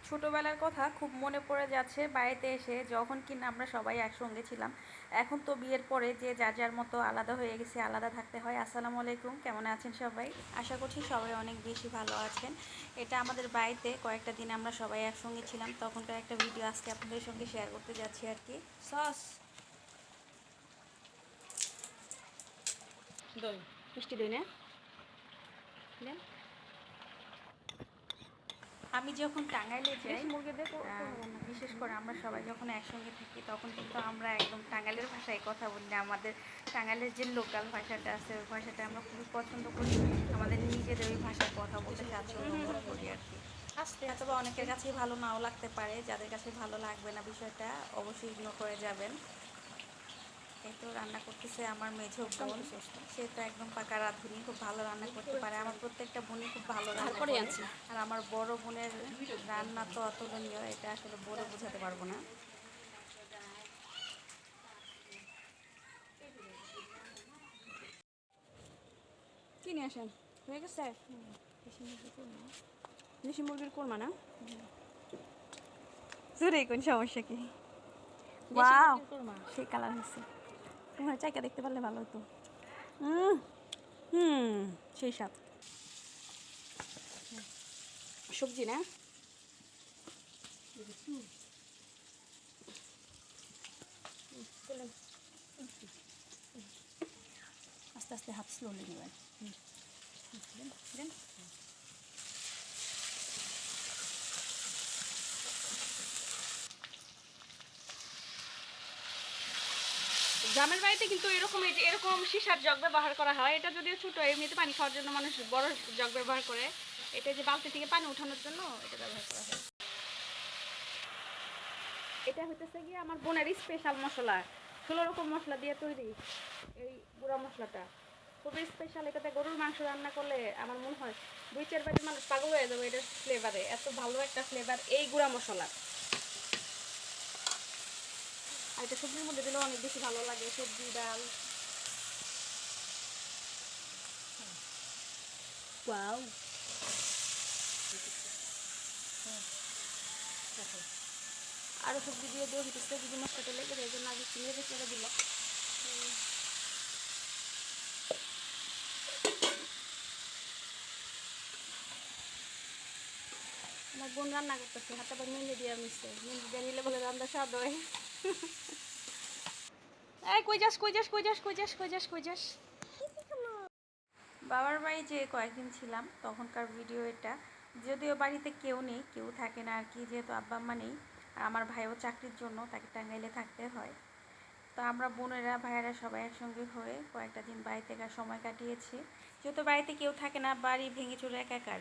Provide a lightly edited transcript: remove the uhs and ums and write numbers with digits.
ছোটোবেলার কথা খুব মনে পড়ে যাচ্ছে বাড়িতে এসে, যখন কিনা আমরা সবাই একসঙ্গে ছিলাম। এখন তো বিয়ের পরে যে যার যার মতো আলাদা হয়ে গেছে, আলাদা থাকতে হয়। আসসালামু আলাইকুম, কেমন আছেন সবাই? আশা করছি সবাই অনেক বেশি ভালো আছেন। এটা আমাদের বাড়িতে কয়েকটা দিন আমরা সবাই একসঙ্গে ছিলাম, তখনকার একটা ভিডিও আজকে আপনাদের সঙ্গে শেয়ার করতে যাচ্ছি আর কি। সস দই, মিষ্টি দই না? আমি যখন টাঙ্গাইলে যাই, বিশেষ করে আমরা সবাই যখন একসঙ্গে থাকি, তখন কিন্তু আমরা একদম টাঙ্গাইলের ভাষায় কথা বলি না। আমাদের টাঙ্গাইলের যে লোকাল ভাষাটা আছে, ওই ভাষাটা আমরা খুবই পছন্দ করি। আমাদের নিজেদের ওই ভাষায় কথা বলতে স্বাচ্ছন্দ্য বোধ করি আর কি। তবে অনেকের কাছেই ভালো নাও লাগতে পারে, যাদের কাছে ভালো লাগবে না বিষয়টা অবশ্যই ইগনোর করে যাবেন। এই তো রান্না করতেছে আমার মেঝো বোন, সে তো একদম পাকা রাঁধুনি, খুব ভালো রান্না করতে পারে। আমার প্রত্যেকটা বোনই খুব ভালো রান্না করে, আর আমার বড় বোনের রান্না তো অতুলনীয়, এটা আসলে বলে বোঝাতে পারবো না। কি নিয়ে আসেন? হয়ে গেছে? দেশি মুরগির কোরমা না? জোরে কোন সমস্যা কি? ওয়াও, কোরমা সেই কালার হয়েছে। তোমার চাইকা দেখতে পারলে ভালো হতো। হুম হুম, সেই স্বাদ। সবজি না? আস্তে আস্তে হাত স্লোলি নেবেন। গ্রামের বাড়িতে কিন্তু এরকম এরকম সীসার জগ ব্যবহার করা হয়। এটা যদিও ছোটো, এমনিতে পানি খাওয়ার জন্য মানুষ বড় জগ ব্যবহার করে। এটা যে বালতি থেকে পানি উঠানোর জন্য এটা ব্যবহার করা হয়। এটা হইতেছে গিয়ে আমার বোনের স্পেশাল মশলা, 16 রকম মশলা দিয়ে তৈরি এই গুঁড়া মশলাটা। খুবই স্পেশাল। এটাতে গরুর মাংস রান্না করলে আমার মনে হয় 2-4 বাড়ির মানুষ পাগল হয়ে যাবে এটার ফ্লেভারে। এত ভালো একটা ফ্লেভার এই গুঁড়া মশলা। আর এটা সবজির মধ্যে দিলে অনেক বেশি ভালো লাগে, সবজি ডাল। ওয়াও, আরও সবজি দিয়ে দেওয়া হইতেছে, যদি মশলাটা লেগে যায়, জন্য আগে কিনে রেখে দিল। আমার বোন রান্না করতেছে, হাতে আবার মেহেন্দি দিয়ে মিশছে। মেহেন্দি দিয়ে নিলে বলে রান্না স্বাদ হয়। এই কই যাস, কই যাস, কই যাস, কই যাস, কই যাস, কই যাস? বাবার বাড়ি যে কয়েকদিন ছিলাম তখনকার ভিডিও এটা। যদিও বাড়িতে কেউ নেই, কেউ থাকে না আর কি, যেহেতু আব্বা আম্মা নেই। আর আমার ভাইও চাকরির জন্য তাকে টাঙ্গাইলে থাকতে হয়। তো আমরা বোনেরা ভাইয়েরা সবাই একসঙ্গে হয়ে কয়েকটা দিন বাড়িতে সময় কাটিয়েছি। যেহেতু বাড়িতে কেউ থাকে না, বাড়ি ভেঙে চুরে একাকার।